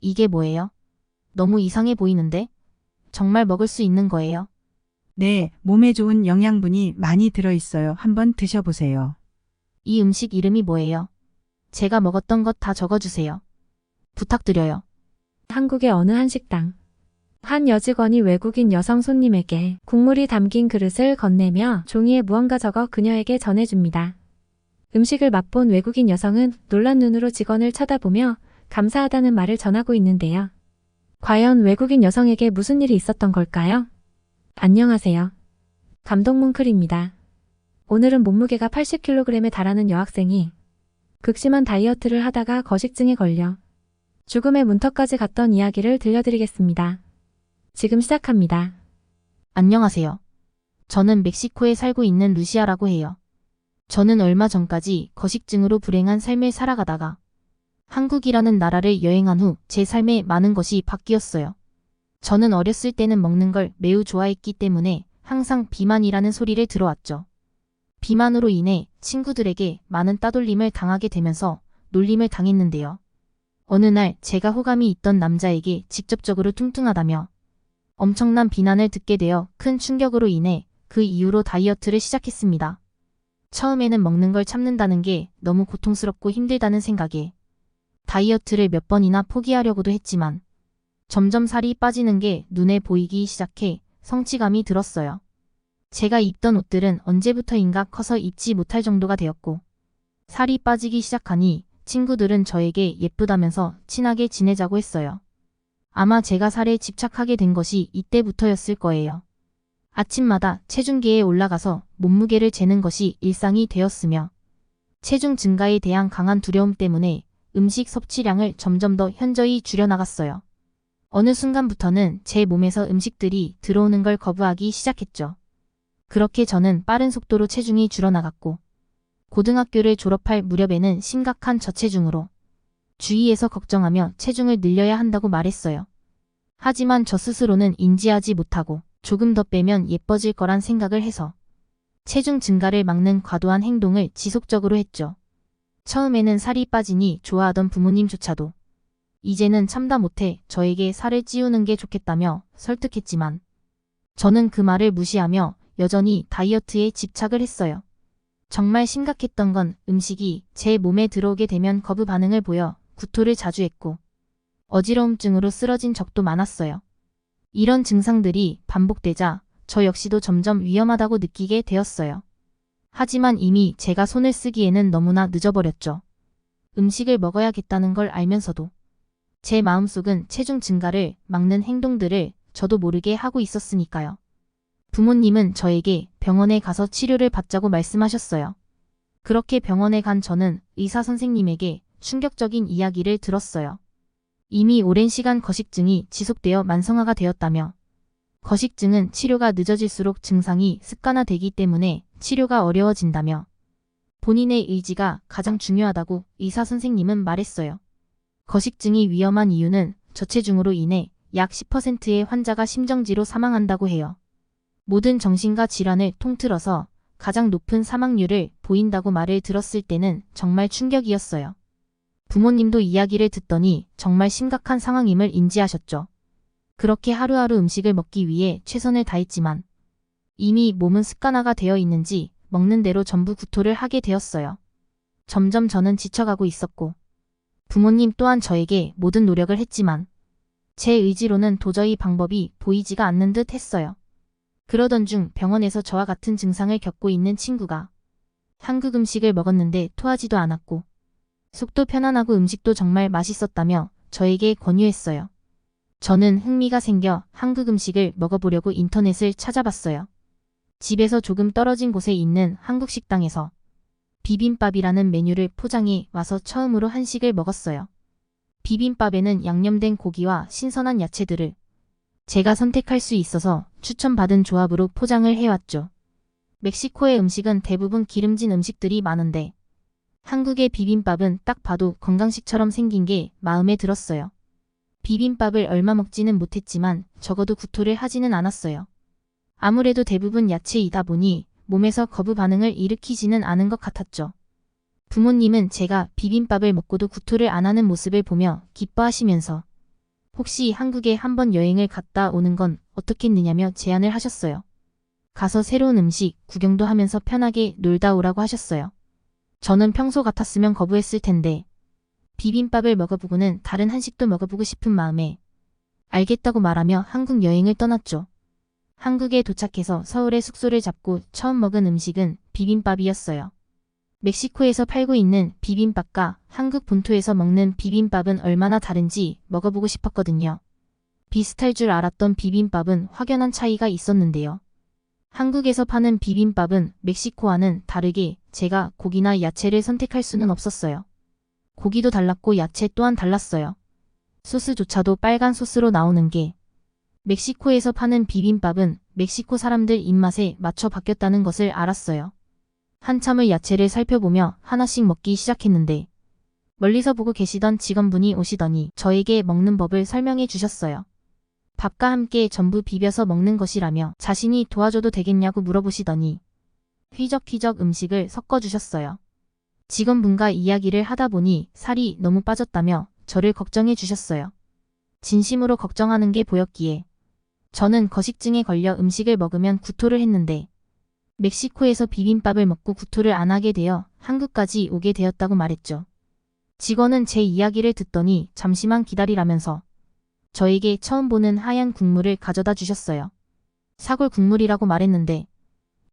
이게 뭐예요? 너무 이상해 보이는데? 정말 먹을 수 있는 거예요? 네, 몸에 좋은 영양분이 많이 들어있어요. 한번 드셔보세요. 이 음식 이름이 뭐예요? 제가 먹었던 것 다 적어주세요. 부탁드려요. 한국의 어느 한식당. 한 여직원이 외국인 여성 손님에게 국물이 담긴 그릇을 건네며 종이에 무언가 적어 그녀에게 전해줍니다. 음식을 맛본 외국인 여성은 놀란 눈으로 직원을 쳐다보며 감사하다는 말을 전하고 있는데요. 과연 외국인 여성에게 무슨 일이 있었던 걸까요? 안녕하세요. 감독문클입니다. 오늘은 몸무게가 80kg에 달하는 여학생이 극심한 다이어트를 하다가 거식증에 걸려 죽음의 문턱까지 갔던 이야기를 들려드리겠습니다. 지금 시작합니다. 안녕하세요. 저는 멕시코에 살고 있는 루시아라고 해요. 저는 얼마 전까지 거식증으로 불행한 삶을 살아가다가 한국이라는 나라를 여행한 후 제 삶에 많은 것이 바뀌었어요. 저는 어렸을 때는 먹는 걸 매우 좋아했기 때문에 항상 비만이라는 소리를 들어왔죠. 비만으로 인해 친구들에게 많은 따돌림을 당하게 되면서 놀림을 당했는데요. 어느 날 제가 호감이 있던 남자에게 직접적으로 뚱뚱하다며 엄청난 비난을 듣게 되어 큰 충격으로 인해 그 이후로 다이어트를 시작했습니다. 처음에는 먹는 걸 참는다는 게 너무 고통스럽고 힘들다는 생각에 다이어트를 몇 번이나 포기하려고도 했지만 점점 살이 빠지는 게 눈에 보이기 시작해 성취감이 들었어요. 제가 입던 옷들은 언제부터인가 커서 입지 못할 정도가 되었고 살이 빠지기 시작하니 친구들은 저에게 예쁘다면서 친하게 지내자고 했어요. 아마 제가 살에 집착하게 된 것이 이때부터였을 거예요. 아침마다 체중계에 올라가서 몸무게를 재는 것이 일상이 되었으며 체중 증가에 대한 강한 두려움 때문에 음식 섭취량을 점점 더 현저히 줄여나갔어요. 어느 순간부터는 제 몸에서 음식들이 들어오는 걸 거부하기 시작했죠. 그렇게 저는 빠른 속도로 체중이 줄어나갔고 고등학교를 졸업할 무렵에는 심각한 저체중으로 주위에서 걱정하며 체중을 늘려야 한다고 말했어요. 하지만 저 스스로는 인지하지 못하고 조금 더 빼면 예뻐질 거란 생각을 해서 체중 증가를 막는 과도한 행동을 지속적으로 했죠. 처음에는 살이 빠지니 좋아하던 부모님조차도 이제는 참다 못해 저에게 살을 찌우는 게 좋겠다며 설득했지만 저는 그 말을 무시하며 여전히 다이어트에 집착을 했어요. 정말 심각했던 건 음식이 제 몸에 들어오게 되면 거부 반응을 보여 구토를 자주 했고 어지러움증으로 쓰러진 적도 많았어요. 이런 증상들이 반복되자 저 역시도 점점 위험하다고 느끼게 되었어요. 하지만 이미 제가 손을 쓰기에는 너무나 늦어버렸죠. 음식을 먹어야겠다는 걸 알면서도 제 마음속은 체중 증가를 막는 행동들을 저도 모르게 하고 있었으니까요. 부모님은 저에게 병원에 가서 치료를 받자고 말씀하셨어요. 그렇게 병원에 간 저는 의사 선생님에게 충격적인 이야기를 들었어요. 이미 오랜 시간 거식증이 지속되어 만성화가 되었다며 거식증은 치료가 늦어질수록 증상이 습관화되기 때문에 치료가 어려워진다며 본인의 의지가 가장 중요하다고 의사 선생님은 말했어요. 거식증이 위험한 이유는 저체중으로 인해 약 10%의 환자가 심정지로 사망한다고 해요. 모든 정신과 질환을 통틀어서 가장 높은 사망률을 보인다고 말을 들었을 때는 정말 충격이었어요. 부모님도 이야기를 듣더니 정말 심각한 상황임을 인지하셨죠. 그렇게 하루하루 음식을 먹기 위해 최선을 다했지만 이미 몸은 습관화가 되어 있는지 먹는 대로 전부 구토를 하게 되었어요. 점점 저는 지쳐가고 있었고 부모님 또한 저에게 모든 노력을 했지만 제 의지로는 도저히 방법이 보이지가 않는 듯 했어요. 그러던 중 병원에서 저와 같은 증상을 겪고 있는 친구가 한국 음식을 먹었는데 토하지도 않았고 속도 편안하고 음식도 정말 맛있었다며 저에게 권유했어요. 저는 흥미가 생겨 한국 음식을 먹어보려고 인터넷을 찾아봤어요. 집에서 조금 떨어진 곳에 있는 한국 식당에서 비빔밥이라는 메뉴를 포장해 와서 처음으로 한식을 먹었어요. 비빔밥에는 양념된 고기와 신선한 야채들을 제가 선택할 수 있어서 추천받은 조합으로 포장을 해왔죠. 멕시코의 음식은 대부분 기름진 음식들이 많은데 한국의 비빔밥은 딱 봐도 건강식처럼 생긴 게 마음에 들었어요. 비빔밥을 얼마 먹지는 못했지만 적어도 구토를 하지는 않았어요. 아무래도 대부분 야채이다 보니 몸에서 거부 반응을 일으키지는 않은 것 같았죠. 부모님은 제가 비빔밥을 먹고도 구토를 안 하는 모습을 보며 기뻐하시면서 혹시 한국에 한번 여행을 갔다 오는 건 어떻겠느냐며 제안을 하셨어요. 가서 새로운 음식 구경도 하면서 편하게 놀다 오라고 하셨어요. 저는 평소 같았으면 거부했을 텐데 비빔밥을 먹어보고는 다른 한식도 먹어보고 싶은 마음에 알겠다고 말하며 한국 여행을 떠났죠. 한국에 도착해서 서울에 숙소를 잡고 처음 먹은 음식은 비빔밥이었어요. 멕시코에서 팔고 있는 비빔밥과 한국 본토에서 먹는 비빔밥은 얼마나 다른지 먹어보고 싶었거든요. 비슷할 줄 알았던 비빔밥은 확연한 차이가 있었는데요. 한국에서 파는 비빔밥은 멕시코와는 다르게 제가 고기나 야채를 선택할 수는 없었어요. 고기도 달랐고 야채 또한 달랐어요. 소스조차도 빨간 소스로 나오는 게 멕시코에서 파는 비빔밥은 멕시코 사람들 입맛에 맞춰 바뀌었다는 것을 알았어요. 한참을 야채를 살펴보며 하나씩 먹기 시작했는데 멀리서 보고 계시던 직원분이 오시더니 저에게 먹는 법을 설명해 주셨어요. 밥과 함께 전부 비벼서 먹는 것이라며 자신이 도와줘도 되겠냐고 물어보시더니 휘적휘적 음식을 섞어주셨어요. 직원분과 이야기를 하다 보니 살이 너무 빠졌다며 저를 걱정해 주셨어요. 진심으로 걱정하는 게 보였기에 저는 거식증에 걸려 음식을 먹으면 구토를 했는데 멕시코에서 비빔밥을 먹고 구토를 안 하게 되어 한국까지 오게 되었다고 말했죠. 직원은 제 이야기를 듣더니 잠시만 기다리라면서 저에게 처음 보는 하얀 국물을 가져다 주셨어요. 사골 국물이라고 말했는데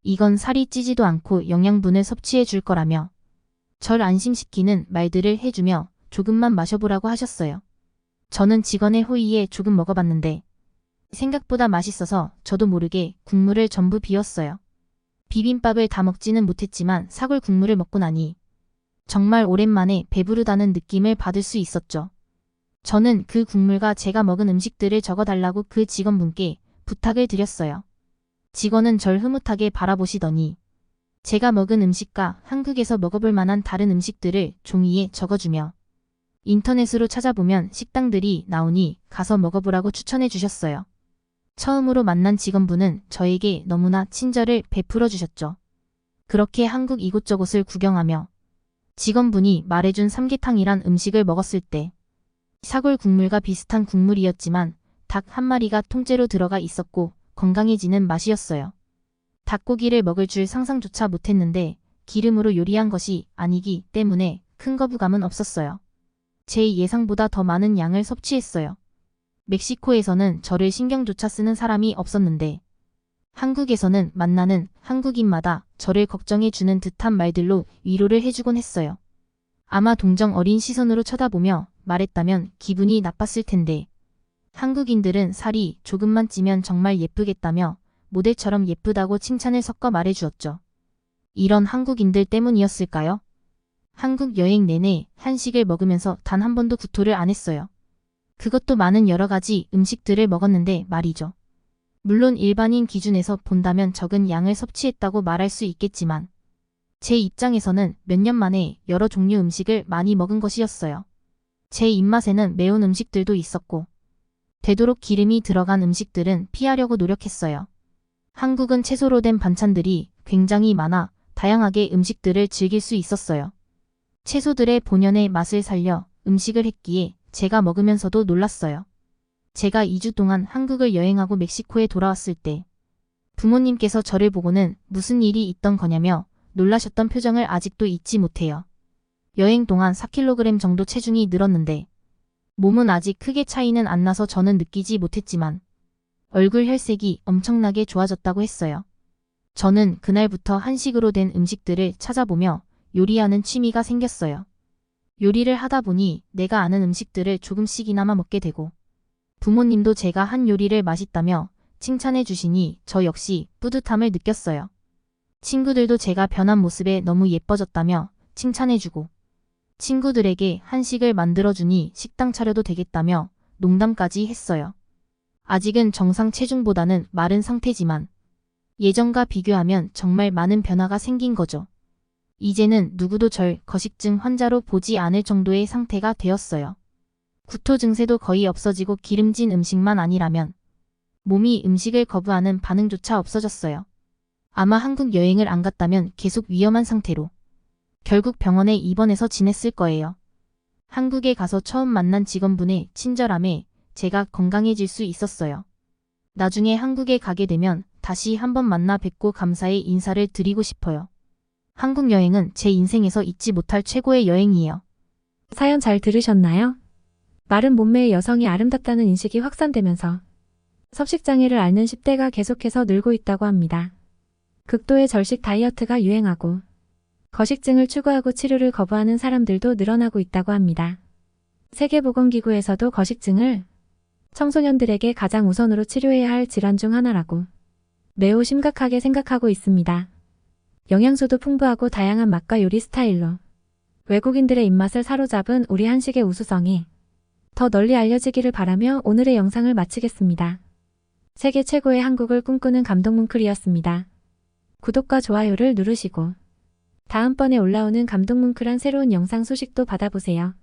이건 살이 찌지도 않고 영양분을 섭취해 줄 거라며 절 안심시키는 말들을 해주며 조금만 마셔보라고 하셨어요. 저는 직원의 호의에 조금 먹어봤는데 생각보다 맛있어서 저도 모르게 국물을 전부 비웠어요. 비빔밥을 다 먹지는 못했지만 사골 국물을 먹고 나니 정말 오랜만에 배부르다는 느낌을 받을 수 있었죠. 저는 그 국물과 제가 먹은 음식들을 적어달라고 그 직원분께 부탁을 드렸어요. 직원은 절 흐뭇하게 바라보시더니 제가 먹은 음식과 한국에서 먹어볼 만한 다른 음식들을 종이에 적어주며 인터넷으로 찾아보면 식당들이 나오니 가서 먹어보라고 추천해 주셨어요. 처음으로 만난 직원분은 저에게 너무나 친절을 베풀어 주셨죠. 그렇게 한국 이곳저곳을 구경하며 직원분이 말해준 삼계탕이란 음식을 먹었을 때 사골 국물과 비슷한 국물이었지만 닭 한 마리가 통째로 들어가 있었고 건강해지는 맛이었어요. 닭고기를 먹을 줄 상상조차 못했는데 기름으로 요리한 것이 아니기 때문에 큰 거부감은 없었어요. 제 예상보다 더 많은 양을 섭취했어요. 멕시코에서는 저를 신경조차 쓰는 사람이 없었는데 한국에서는 만나는 한국인마다 저를 걱정해주는 듯한 말들로 위로를 해주곤 했어요. 아마 동정 어린 시선으로 쳐다보며 말했다면 기분이 나빴을 텐데 한국인들은 살이 조금만 찌면 정말 예쁘겠다며 모델처럼 예쁘다고 칭찬을 섞어 말해주었죠. 이런 한국인들 때문이었을까요? 한국 여행 내내 한식을 먹으면서 단 한 번도 구토를 안 했어요. 그것도 많은 여러 가지 음식들을 먹었는데 말이죠. 물론 일반인 기준에서 본다면 적은 양을 섭취했다고 말할 수 있겠지만 제 입장에서는 몇 년 만에 여러 종류 음식을 많이 먹은 것이었어요. 제 입맛에는 매운 음식들도 있었고 되도록 기름이 들어간 음식들은 피하려고 노력했어요. 한국은 채소로 된 반찬들이 굉장히 많아 다양하게 음식들을 즐길 수 있었어요. 채소들의 본연의 맛을 살려 음식을 했기에 제가 먹으면서도 놀랐어요. 제가 2주 동안 한국을 여행하고 멕시코에 돌아왔을 때 부모님께서 저를 보고는 무슨 일이 있던 거냐며 놀라셨던 표정을 아직도 잊지 못해요. 여행 동안 4kg 정도 체중이 늘었는데 몸은 아직 크게 차이는 안 나서 저는 느끼지 못했지만 얼굴 혈색이 엄청나게 좋아졌다고 했어요. 저는 그날부터 한식으로 된 음식들을 찾아보며 요리하는 취미가 생겼어요. 요리를 하다 보니 내가 아는 음식들을 조금씩이나마 먹게 되고 부모님도 제가 한 요리를 맛있다며 칭찬해 주시니 저 역시 뿌듯함을 느꼈어요. 친구들도 제가 변한 모습에 너무 예뻐졌다며 칭찬해주고 친구들에게 한식을 만들어주니 식당 차려도 되겠다며 농담까지 했어요. 아직은 정상 체중보다는 마른 상태지만 예전과 비교하면 정말 많은 변화가 생긴 거죠. 이제는 누구도 절 거식증 환자로 보지 않을 정도의 상태가 되었어요. 구토 증세도 거의 없어지고 기름진 음식만 아니라면 몸이 음식을 거부하는 반응조차 없어졌어요. 아마 한국 여행을 안 갔다면 계속 위험한 상태로 결국 병원에 입원해서 지냈을 거예요. 한국에 가서 처음 만난 직원분의 친절함에 제가 건강해질 수 있었어요. 나중에 한국에 가게 되면 다시 한번 만나 뵙고 감사의 인사를 드리고 싶어요. 한국 여행은 제 인생에서 잊지 못할 최고의 여행이에요. 사연 잘 들으셨나요? 마른 몸매의 여성이 아름답다는 인식이 확산되면서 섭식장애를 앓는 10대가 계속해서 늘고 있다고 합니다. 극도의 절식 다이어트가 유행하고 거식증을 추구하고 치료를 거부하는 사람들도 늘어나고 있다고 합니다. 세계보건기구에서도 거식증을 청소년들에게 가장 우선으로 치료해야 할 질환 중 하나라고 매우 심각하게 생각하고 있습니다. 영양소도 풍부하고 다양한 맛과 요리 스타일로 외국인들의 입맛을 사로잡은 우리 한식의 우수성이 더 널리 알려지기를 바라며 오늘의 영상을 마치겠습니다. 세계 최고의 한국을 꿈꾸는 감동뭉클이었습니다. 구독과 좋아요를 누르시고 다음번에 올라오는 감동뭉클한 새로운 영상 소식도 받아보세요.